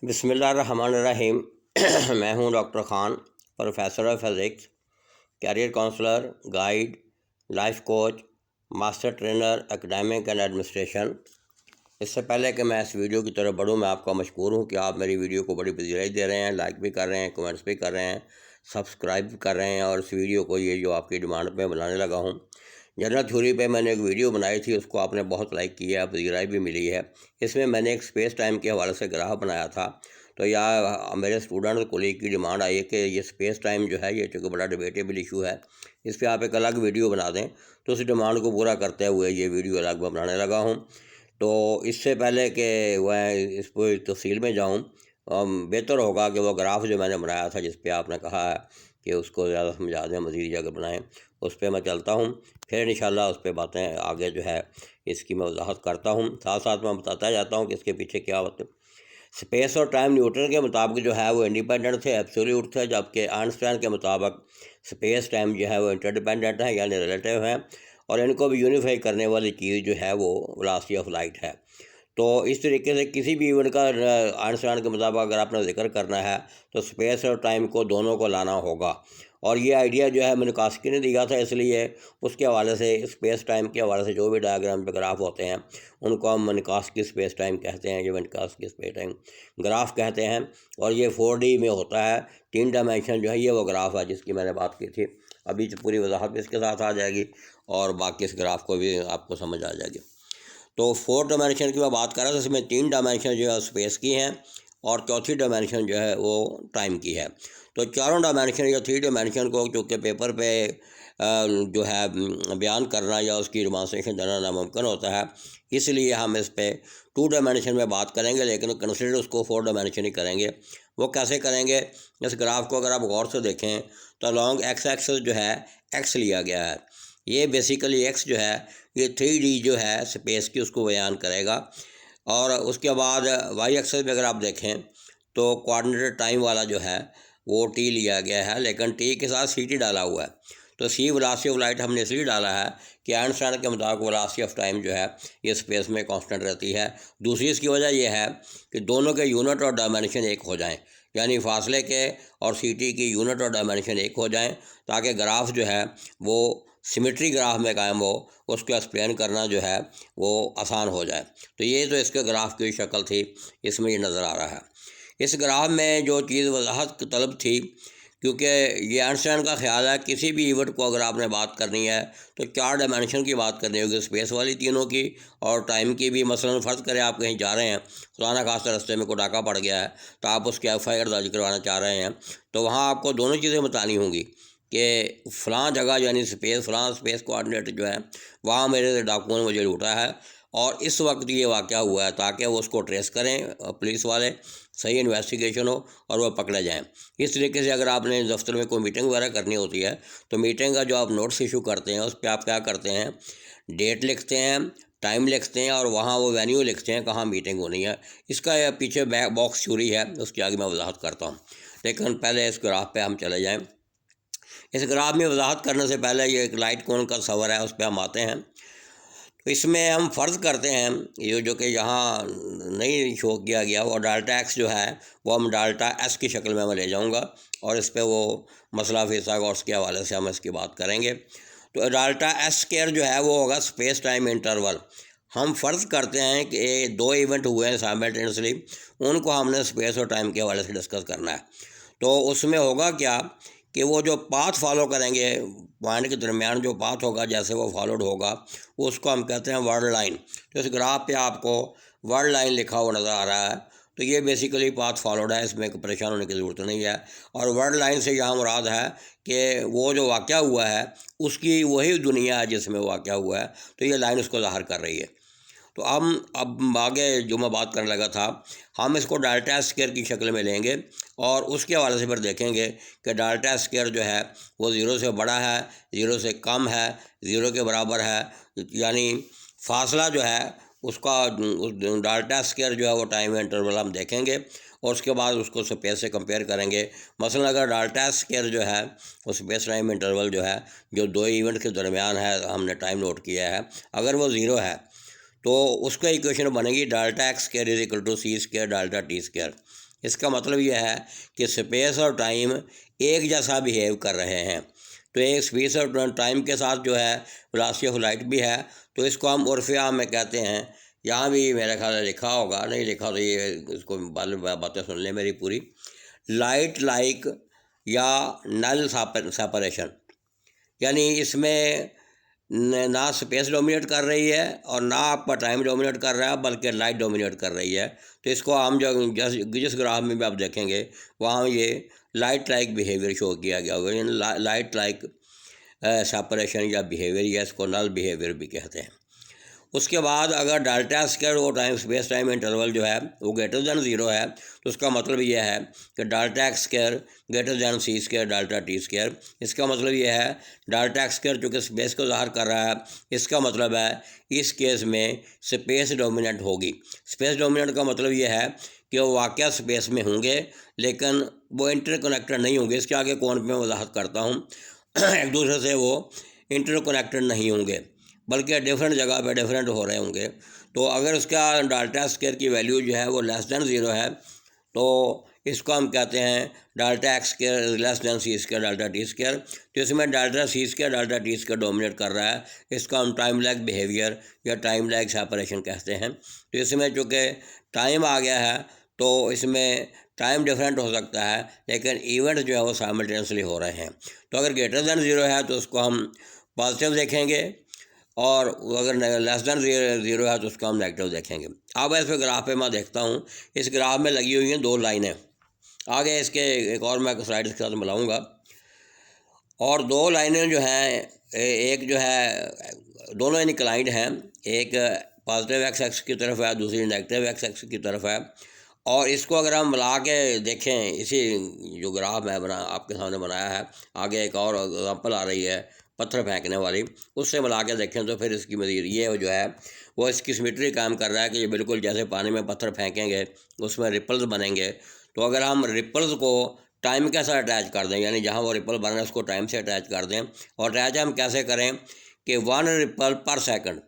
بسم اللہ الرحمن الرحیم۔ میں ہوں doctor Khan, professor of physics, career counsellor, guide, life coach, master trainer academic and administration. اس سے پہلے کہ میں اس ویڈیو کی طرف بڑھوں، میں آپ کا مشکور ہوں کہ آپ میری ویڈیو کو بڑی پذیرائی دے رہے ہیں، لائک بھی کر رہے ہیں، کمنٹس بھی کر رہے ہیں، سبسکرائب بھی کر رہے ہیں، اور اس ویڈیو کو یہ جو آپ کی ڈیمانڈ پہ بنانے لگا ہوں۔ جنرل تھیوری پہ میں نے ایک ویڈیو بنائی تھی، اس کو آپ نے بہت لائک کیا ہے، پذیرائی بھی ملی ہے۔ اس میں میں نے ایک اسپیس ٹائم کے حوالے سے گراف بنایا تھا، تو میرے اسٹوڈنٹ کولیگ کی ڈیمانڈ آئی ہے کہ یہ اسپیس ٹائم جو ہے یہ چونکہ بڑا ڈیبیٹیبل ایشو ہے، اس پہ آپ ایک الگ ویڈیو بنا دیں، تو اس ڈیمانڈ کو پورا کرتے ہوئے یہ ویڈیو الگ میں بنانے لگا ہوں۔ تو اس سے پہلے کہ میں اس کو تفصیل میں جاؤں، بہتر ہوگا کہ وہ گراف جو میں نے بنایا تھا، جس پہ آپ نے کہا ہے کہ اس کو زیادہ سمجھا دیں، مزید جگہ بنائیں، اس پہ میں چلتا ہوں، پھر انشاءاللہ اس پہ باتیں آگے جو ہے اس کی میں وضاحت کرتا ہوں، ساتھ ساتھ میں بتاتا جاتا ہوں کہ اس کے پیچھے کیا ہوتا ہے۔ اسپیس اور ٹائم نیوٹن کے مطابق جو ہے وہ انڈیپینڈنٹ تھے، ایبسولوٹ تھے، جبکہ آئنسٹائن کے مطابق اسپیس ٹائم جو ہے وہ انٹرڈیپینڈنٹ ہے، یعنی ریلیٹیو ہے، اور ان کو بھی یونیفائی کرنے والی چیز جو ہے وہ ویلاسٹی آف لائٹ ہے۔ تو اس طریقے سے کسی بھی ایونٹ کا آئنسٹائن کے مطابق اگر آپ نے ذکر کرنا ہے تو اسپیس اور ٹائم کو دونوں کو لانا ہوگا، اور یہ آئیڈیا جو ہے منکاسکی نے دیا تھا، اس لیے اس کے حوالے سے اسپیس ٹائم کے حوالے سے جو بھی ڈائیگرام پہ گراف ہوتے ہیں ان کو ہم منکاسکی اسپیس ٹائم کہتے ہیں، یہ منکاسکی اسپیس ٹائم گراف کہتے ہیں، اور یہ 4D میں ہوتا ہے، 3 ڈائمینشن جو ہے یہ وہ گراف ہے جس کی میں نے بات کی تھی۔ ابھی پوری وضاحت بھی اس کے ساتھ آ جائے گی، اور باقی اس گراف کو بھی آپ کو سمجھ آ جائے گی۔ تو 4 ڈائمینشن کی میں بات کر رہا تھا، اس میں 3 ڈائمینشن جو ہے اسپیس کی ہیں، اور چوتھی ڈائمینشن جو ہے وہ ٹائم کی ہے۔ تو چاروں ڈائمینشن یا 3 ڈائمینشن کو چونکہ پیپر پہ جو ہے بیان کرنا یا اس کی ڈیمانسٹریشن دینا ناممکن ہوتا ہے، اس لیے ہم اس پہ 2 ڈائمینشن میں بات کریں گے، لیکن کنسیڈر اس کو 4 ڈائمینشن ہی کریں گے۔ وہ کیسے کریں گے؟ اس گراف کو اگر آپ غور سے دیکھیں تو لانگ ایکس ایکسس جو ہے ایکس لیا گیا ہے، یہ بیسیکلی ایکس جو ہے یہ 3D جو ہے اسپیس کی اس کو بیان کرے گا، اور اس کے بعد وائی ایکسس میں اگر آپ دیکھیں تو کوآرڈینیٹر ٹائم والا جو ہے وہ ٹی لیا گیا ہے، لیکن ٹی کے ساتھ سی ٹی ڈالا ہوا ہے۔ تو سی ویلاسٹی آف لائٹ ہم نے اس لیے ڈالا ہے کہ آئنسٹائن کے مطابق ویلاسٹی آف ٹائم جو ہے یہ اسپیس میں کانسٹنٹ رہتی ہے۔ دوسری اس کی وجہ یہ ہے کہ دونوں کے یونٹ اور ڈائمینشن ایک ہو جائیں، یعنی فاصلے کے اور سی ٹی کی یونٹ اور ڈائمینشن ایک ہو جائیں، تاکہ گراف جو ہے وہ سیمیٹری گراف میں قائم ہو، اس کو ایکسپلین کرنا جو ہے وہ آسان ہو جائے۔ تو یہ تو اس کے گراف کی شکل تھی، اس میں یہ نظر آ رہا ہے۔ اس گراف میں جو چیز وضاحت طلب تھی، کیونکہ یہ آئنسٹائن کا خیال ہے کسی بھی ایونٹ کو اگر آپ نے بات کرنی ہے تو 4 ڈائمینشن کی بات کرنی ہوگی، اسپیس والی تینوں کی اور ٹائم کی بھی۔ مثلا فرض کریں آپ کہیں جا رہے ہیں، خدا نخواستہ رستے میں کوئی ڈاکہ پڑ گیا ہے تو آپ اس کے FIR درج کروانا چاہ رہے ہیں، تو وہاں آپ کو دونوں چیزیں بتانی ہوں گی کہ فلاں جگہ یعنی فلاں اسپیس کوآرڈینیٹ جو ہے وہاں میرے سے ڈاکو نے مجھے لوٹا ہے، اور اس وقت یہ واقعہ ہوا ہے، تاکہ وہ اس کو ٹریس کریں پولیس والے، صحیح انویسٹیگیشن ہو اور وہ پکڑے جائیں۔ اس طریقے سے اگر آپ نے دفتر میں کوئی میٹنگ وغیرہ کرنی ہوتی ہے تو میٹنگ کا جو آپ نوٹس ایشو کرتے ہیں اس پہ آپ کیا کرتے ہیں، ڈیٹ لکھتے ہیں، ٹائم لکھتے ہیں، اور وہاں وہ وینیو لکھتے ہیں کہاں میٹنگ ہونی ہے۔ اس کا پیچھے باکس تھیوری ہے، اس کی آگے میں وضاحت کرتا ہوں، لیکن پہلے اس گراف پہ ہم چلے جائیں۔ اس گراف میں وضاحت کرنے سے پہلے یہ ایک لائٹ کون کا تصور ہے، اس پہ ہم آتے ہیں۔ تو اس میں ہم فرض کرتے ہیں یہ جو کہ یہاں نہیں شو کیا گیا، وہ ڈیلٹا ایکس جو ہے وہ ہم ڈیلٹا ایس کی شکل میں لے جاؤں گا، اور اس پہ وہ مسئلہ فیثاغورس کے حوالے سے ہم اس کی بات کریں گے۔ تو ڈیلٹا ایس اسکوائر جو ہے وہ ہوگا اسپیس ٹائم انٹرول۔ ہم فرض کرتے ہیں کہ 2 ایونٹ ہوئے ہیں سائملٹینیسلی، ان کو ہم نے اسپیس اور ٹائم کے حوالے سے ڈسکس کرنا ہے۔ تو اس میں ہوگا کیا کہ وہ جو پاتھ فالو کریں گے، پوائنٹ کے درمیان جو پاتھ ہوگا جیسے وہ فالوڈ ہوگا، اس کو ہم کہتے ہیں ورڈ لائن۔ تو اس گراف پہ آپ کو ورڈ لائن لکھا ہوا نظر آ رہا ہے، تو یہ بیسیکلی پاتھ فالوڈ ہے، اس میں پریشان ہونے کی ضرورت نہیں ہے۔ اور ورڈ لائن سے یہاں مراد ہے کہ وہ جو واقعہ ہوا ہے اس کی وہی دنیا ہے جس میں واقعہ ہوا ہے، تو یہ لائن اس کو ظاہر کر رہی ہے۔ تو ہم اب آگے جو میں بات کرنے لگا تھا، ہم اس کو ڈیلٹا اسکوائر کی شکل میں لیں گے، اور اس کے حوالے سے پھر دیکھیں گے کہ ڈیلٹا اسکوائر جو ہے وہ 0 سے بڑا ہے، 0 سے کم ہے، 0 کے برابر ہے، یعنی فاصلہ جو ہے اس کا ڈیلٹا اسکوائر جو ہے وہ ٹائم انٹرول ہم دیکھیں گے، اور اس کے بعد اس کو اسپیس سے کمپیئر کریں گے۔ مثلا اگر ڈیلٹا اسکوائر جو ہے وہ اسپیس ٹائم انٹرول جو ہے جو 2 ایونٹ کے درمیان ہے، ہم نے ٹائم نوٹ کیا ہے، اگر وہ 0 ہے تو اس کا ایکویشن بنے گی delta X square is equal to C square delta T square. اس کا مطلب یہ ہے کہ اسپیس اور ٹائم ایک جیسا بیہیو کر رہے ہیں. تو ایک اسپیس اور ٹائم کے ساتھ جو ہے ویلاسٹی آف لائٹ بھی ہے. تو اس کو ہم عرف عام میں کہتے ہیں، یہاں بھی میرے خیال ہے لکھا ہوگا، نہیں لکھا تو یہ اس کو باتیں سن لیں میری پوری. لائٹ لائک یا نل سیپریشن، یعنی اس میں نہ اسپیس ڈومینیٹ کر رہی ہے اور نہ آپ کا ٹائم ڈومینیٹ کر رہا ہے، بلکہ لائٹ ڈومینیٹ کر رہی ہے. تو اس کو ہم جس گراف میں بھی آپ دیکھیں گے وہاں یہ لائٹ لائک بیہیویئر شو کیا گیا ہوگا، یعنی لائٹ لائک سیپریشن یا بیہیویئر، یا اس کو نل بیہیویئر بھی کہتے ہیں. اس کے بعد اگر ڈیلٹا اسکوائر وہ ٹائم اسپیس ٹائم انٹرول جو ہے وہ گریٹر دین 0 ہے، تو اس کا مطلب یہ ہے کہ delta X square greater than C square delta T square. اس کا مطلب یہ ہے ڈیلٹا ایکس اسکوائر چونکہ اسپیس کو ظاہر کر رہا ہے، اس کا مطلب ہے اس کیس میں اسپیس ڈومیننٹ ہوگی. اسپیس ڈومیننٹ کا مطلب یہ ہے کہ وہ واقعہ اسپیس میں ہوں گے لیکن وہ انٹر کنیکٹڈ نہیں ہوں گے. اس کے آگے کون میں وضاحت کرتا ہوں. ایک دوسرے سے وہ انٹر کنیکٹڈ نہیں ہوں گے بلکہ ڈفرینٹ جگہ پہ ڈفرینٹ ہو رہے ہوں گے. تو اگر اس کا ڈیلٹا اسکوائر کی ویلیو جو ہے وہ لیس دین 0 ہے تو اس کو ہم کہتے ہیں delta X square less than C square delta T square. تو اس میں delta C square delta T square dominate کر رہا ہے. اس کو ہم ٹائم لیگ بیہیویئر یا ٹائم لیگ سیپریشن کہتے ہیں. تو اس میں چونکہ ٹائم آ گیا ہے تو اس میں ٹائم ڈفرینٹ ہو سکتا ہے لیکن ایونٹ جو ہے وہ سائملٹینسلی ہو رہے ہیں. تو اگر گریٹر دین 0 ہے تو اس کو ہم پازیٹیو دیکھیں گے، اور اگر لیس دین 0 ہے تو اس کو ہم نیگیٹو دیکھیں گے. اب اس پہ گراف پہ میں دیکھتا ہوں، اس گراف میں لگی ہوئی ہیں 2 لائنیں. آگے اس کے ایک اور میں سلائڈ کے ساتھ ملاؤں گا. اور 2 لائنیں جو ہیں، ایک جو ہے دونوں انکلائنڈ ہیں، ایک پازیٹیو ایکس ایکس کی طرف ہے، دوسری نیگیٹو ایکس ایکس کی طرف ہے. اور اس کو اگر ہم ملا کے دیکھیں، اسی جو گراف میں آپ کے سامنے بنایا ہے، آگے ایک اور اگزامپل آ رہی ہے پتھر پھینکنے والی، اس سے ملا کے دیکھیں تو پھر اس کی مزید یہ جو ہے وہ اس کی سمیٹری کام کر رہا ہے کہ یہ بالکل جیسے پانی میں پتھر پھینکیں گے اس میں رپلز بنیں گے. تو اگر ہم رپلز کو ٹائم کے ساتھ اٹیچ کر دیں، یعنی جہاں وہ رپل بن رہا ہے اس کو ٹائم سے اٹیچ کر دیں، اور اٹیچ ہم کیسے کریں کہ 1 رپل پر سیکنڈ،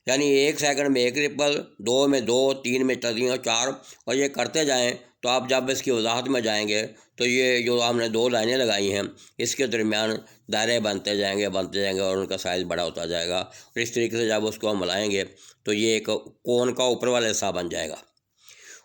یعنی 1 سیکنڈ میں 1 رپل، 2 میں 2، 3 میں 3 اور 4، اور یہ کرتے جائیں. تو آپ جب اس کی وضاحت میں جائیں گے تو یہ جو ہم نے 2 لائنیں لگائی ہیں اس کے درمیان دائرے بنتے جائیں گے اور ان کا سائز بڑا ہوتا جائے گا. اور اس طریقے سے جب اس کو ہم ملائیں گے تو یہ ایک کون کا اوپر والا حصہ بن جائے گا.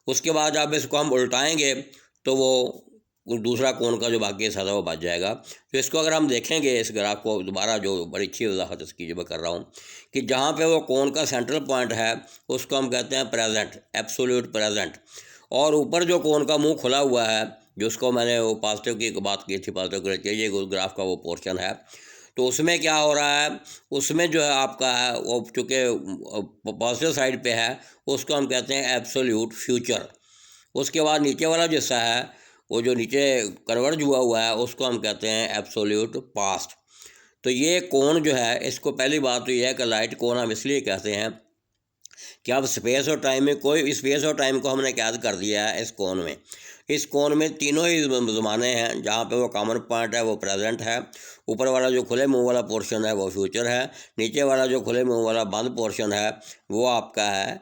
اس کے بعد جب اس کو ہم الٹائیں گے تو وہ دوسرا کون کا جو باقی حصہ تھا وہ بچ جائے گا. تو اس کو اگر ہم دیکھیں گے اس گراف کو دوبارہ، جو بڑی اچھی وضاحت اس کی جو میں کر رہا ہوں، کہ جہاں پہ وہ کون کا سینٹرل پوائنٹ ہے اس کو ہم کہتے ہیں پریزنٹ، ایبسولوٹ پریزنٹ. اور اوپر جو کون کا منہ کھلا ہوا ہے، جس کو میں نے وہ پازیٹیو کی بات کی تھی، پازیٹیو کریٹیو، یہ گراف کا وہ پورشن ہے. تو اس میں کیا ہو رہا ہے، اس میں جو ہے آپ کا ہے وہ چونکہ پازیٹیو سائڈ پہ ہے اس کو ہم کہتے ہیں ایبسولوٹ فیوچر. اس کے بعد نیچے والا جو حصہ ہے وہ جو نیچے کنورج ہوا ہے اس کو ہم کہتے ہیں ایبسولوٹ پاسٹ. تو یہ کون جو ہے، اس کو پہلی بات تو یہ ہے کہ لائٹ کون ہم اس لیے کہتے ہیں کہ اب اسپیس اور ٹائم میں کوئی اسپیس اور ٹائم کو ہم نے قید کر دیا ہے اس کون میں. اس کون میں تینوں ہی زمانے ہیں. جہاں پہ وہ کامن پوائنٹ ہے وہ پریزنٹ ہے، اوپر والا جو کھلے منہ والا پورشن ہے وہ فیوچر ہے، نیچے والا جو کھلے منہ والا بند پورشن ہے وہ آپ کا ہے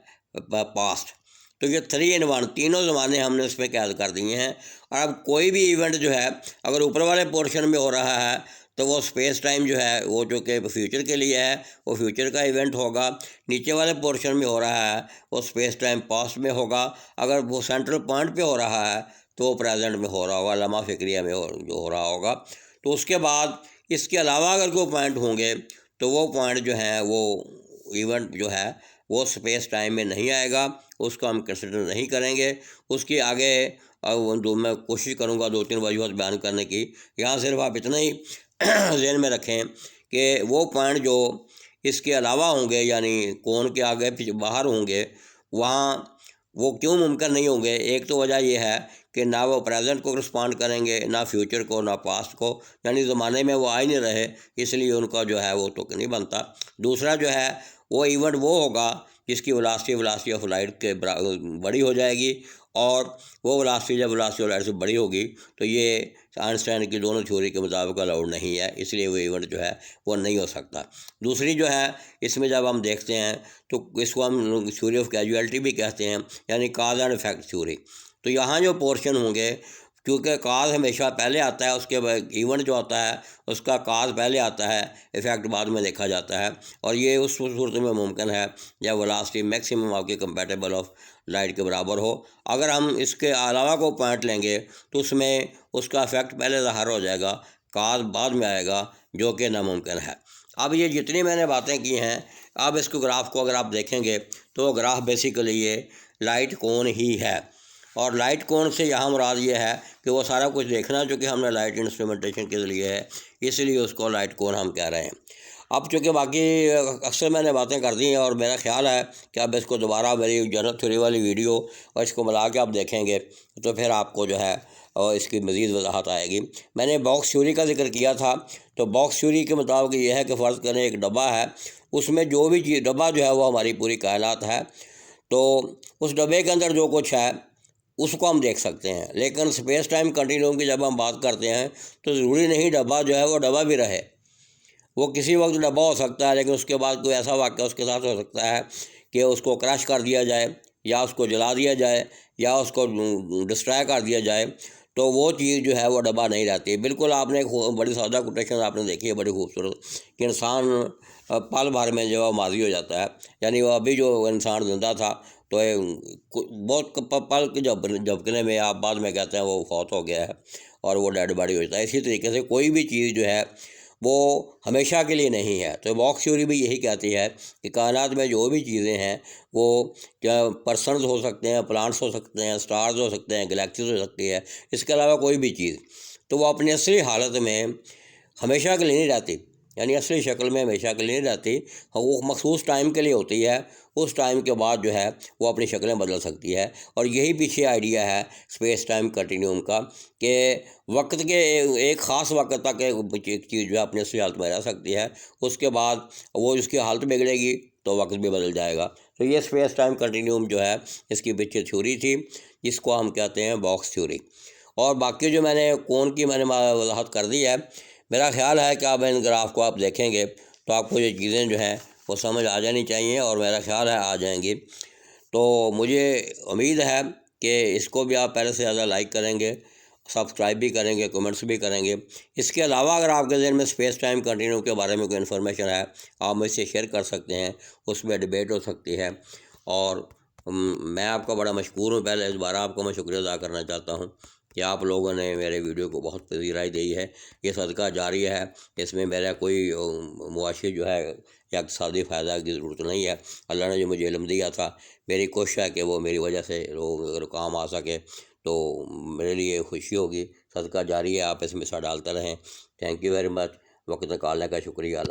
پاسٹ. تو یہ 3 in 1 تینوں زمانے ہم نے اس پہ قید کر دیے ہیں. اور اب کوئی بھی ایونٹ جو ہے اگر اوپر والے پورشن میں ہو رہا ہے تو وہ اسپیس ٹائم جو ہے وہ جو کہ فیوچر کے لیے ہے وہ فیوچر کا ایونٹ ہوگا. نیچے والے پورشن میں ہو رہا ہے وہ اسپیس ٹائم پاسٹ میں ہوگا. اگر وہ سینٹرل پوائنٹ پہ ہو رہا ہے تو وہ پریزنٹ میں ہو رہا ہوگا، لمحہ فکریہ میں جو ہو رہا ہوگا. تو اس کے بعد اس کے علاوہ اگر کوئی پوائنٹ ہوں گے تو وہ پوائنٹ جو ہیں وہ ایونٹ جو ہے وہ اسپیس ٹائم میں نہیں آئے گا، اس کو ہم کنسیڈر نہیں کریں گے. اس کی آگے میں کوشش کروں گا 2-3 وجوہات بیان کرنے کی. یہاں صرف آپ اتنا ہی ذہن میں رکھیں کہ وہ پوائنٹ جو اس کے علاوہ ہوں گے، یعنی کون کے آگے باہر ہوں گے، وہاں وہ کیوں ممکن نہیں ہوں گے. ایک تو وجہ یہ ہے کہ نہ وہ پریزنٹ کو رسپونڈ کریں گے، نہ فیوچر کو، نہ پاسٹ کو، یعنی زمانے میں وہ آ ہی نہیں رہے، اس لیے ان کا جو ہے وہ تو نہیں بنتا. دوسرا جو ہے وہ ایونٹ وہ ہوگا جس کی ویلاسٹی آف لائٹ کے بڑی ہو جائے گی، اور وہ ویلاسٹی جب ویلاسٹی آف لائٹ سے بڑی ہوگی تو یہ آئنسٹائن کی دونوں تھیوری کے مطابق الاؤڈ نہیں ہے، اس لیے وہ ایونٹ جو ہے وہ نہیں ہو سکتا. دوسری جو ہے اس میں جب ہم دیکھتے ہیں تو اس کو ہم تھیوری آف کیجویلٹی بھی کہتے ہیں، یعنی کاز اینڈ افیکٹ تھیوری. تو یہاں جو پورشن ہوں گے، کیونکہ کاز ہمیشہ پہلے آتا ہے، اس کے ایونٹ جو آتا ہے اس کا کاز پہلے آتا ہے، ایفیکٹ بعد میں دیکھا جاتا ہے، اور یہ اس صورت میں ممکن ہے جب ویلاسٹی میکسیمم آپ کی کمپیٹیبل آف لائٹ کے برابر ہو۔ اگر ہم اس کے علاوہ کو پوائنٹ لیں گے تو اس میں اس کا افیکٹ پہلے ظاہر ہو جائے گا، کاز بعد میں آئے گا، جو کہ ناممکن ہے۔ اب یہ جتنی میں نے باتیں کی ہیں، اب اس کو گراف کو اگر آپ دیکھیں گے تو گراف بیسیکلی یہ لائٹ کون ہی ہے، اور لائٹ کون سے یہاں مراد یہ ہے کہ وہ سارا کچھ دیکھنا چونکہ ہم نے لائٹ انسٹرومنٹیشن کے ذریعے ہے، اس لیے اس کو لائٹ کون ہم کہہ رہے ہیں۔ اب چونکہ باقی اکثر میں نے باتیں کر دی ہیں، اور میرا خیال ہے کہ اب اس کو دوبارہ میری جنرل تھیوری والی ویڈیو اور اس کو ملا کے آپ دیکھیں گے تو پھر آپ کو جو ہے اس کی مزید وضاحت آئے گی۔ میں نے باکس تھیوری کا ذکر کیا تھا، تو باکس تھیوری کے مطابق یہ ہے کہ فرض کریں ایک ڈبہ ہے، اس میں جو بھی چیز، ڈبہ جو ہے وہ ہماری پوری کائنات ہے، تو اس ڈبے کے اندر جو کچھ ہے اس کو ہم دیکھ سکتے ہیں، لیکن اسپیس ٹائم کنٹینیوم کی جب ہم بات کرتے ہیں تو ضروری نہیں ڈبہ جو ہے وہ ڈبہ بھی رہے، وہ کسی وقت ڈبہ ہو سکتا ہے، لیکن اس کے بعد کوئی ایسا واقعہ اس کے ساتھ ہو سکتا ہے کہ اس کو کریش کر دیا جائے، یا اس کو جلا دیا جائے، یا اس کو ڈسٹرائے کر دیا جائے، تو وہ چیز جو ہے وہ ڈبہ نہیں رہتی۔ بالکل آپ نے بڑی سادہ کوٹیشن آپ نے دیکھی ہے، بڑی خوبصورت، کہ انسان پل بھر میں جو ہے ماضی ہو جاتا ہے، یعنی وہ ابھی جو انسان زندہ تھا تو بہت پل کے جھپکنے میں آپ بعد میں کہتے ہیں وہ فوت ہو گیا ہے اور وہ ڈیڈ باڈی ہو جاتا ہے۔ اسی طریقے سے کوئی بھی چیز جو ہے وہ ہمیشہ کے لیے نہیں ہے۔ تو باکس تھیوری بھی یہی کہتی ہے کہ کائنات میں جو بھی چیزیں ہیں وہ کیا پرسنز ہو سکتے ہیں، پلانٹس ہو سکتے ہیں، سٹارز ہو سکتے ہیں، گلیکسیز ہو سکتی ہے، اس کے علاوہ کوئی بھی چیز، تو وہ اپنی اصلی حالت میں ہمیشہ کے لیے نہیں رہتی، یعنی اصلی شکل میں ہمیشہ کے لیے نہیں رہتی، وہ مخصوص ٹائم کے لیے ہوتی ہے، اس ٹائم کے بعد جو ہے وہ اپنی شکلیں بدل سکتی ہے۔ اور یہی پیچھے آئیڈیا ہے اسپیس ٹائم کنٹینیوم کا، کہ وقت کے ایک خاص وقت تک ایک چیز جو ہے اپنی اصلی حالت میں رہ سکتی ہے، اس کے بعد وہ اس کی حالت بگڑے گی تو وقت بھی بدل جائے گا۔ تو یہ اسپیس ٹائم کنٹینیوم جو ہے اس کی پیچھے تھیوری تھی، جس کو ہم کہتے ہیں باکس تھیوری۔ اور باقی جو میں نے کون کی میں نے وضاحت کر دی ہے، میرا خیال ہے کہ آپ ان گراف کو آپ دیکھیں گے تو آپ کو یہ چیزیں جو ہیں وہ سمجھ آ جانی چاہیے، اور میرا خیال ہے آ جائیں گی۔ تو مجھے امید ہے کہ اس کو بھی آپ پہلے سے زیادہ لائک کریں گے، سبسکرائب بھی کریں گے، کمنٹس بھی کریں گے۔ اس کے علاوہ اگر آپ کے ذہن میں اسپیس ٹائم کنٹینیوم کے بارے میں کوئی انفارمیشن ہے، آپ مجھ سے شیئر کر سکتے ہیں، اس میں ڈیبیٹ ہو سکتی ہے۔ اور میں آپ کا بڑا مشکور ہوں، پہلے دوبارہ آپ کو میں شکریہ ادا کرنا چاہتا ہوں کہ آپ لوگوں نے میرے ویڈیو کو بہت پذیرائی دی ہے۔ یہ صدقہ جاری ہے، اس میں میرا کوئی معاشی جو ہے یا اقتصادی فائدہ کی ضرورت نہیں ہے۔ اللہ نے جو مجھے علم دیا تھا، میری کوشش ہے کہ وہ میری وجہ سے لوگ اگر کام آ سکے تو میرے لیے خوشی ہوگی۔ صدقہ جاری ہے، آپ اس میں حصہ ڈالتے رہیں۔ تھینک یو ویری مچ، وقت نکالنے کا شکریہ۔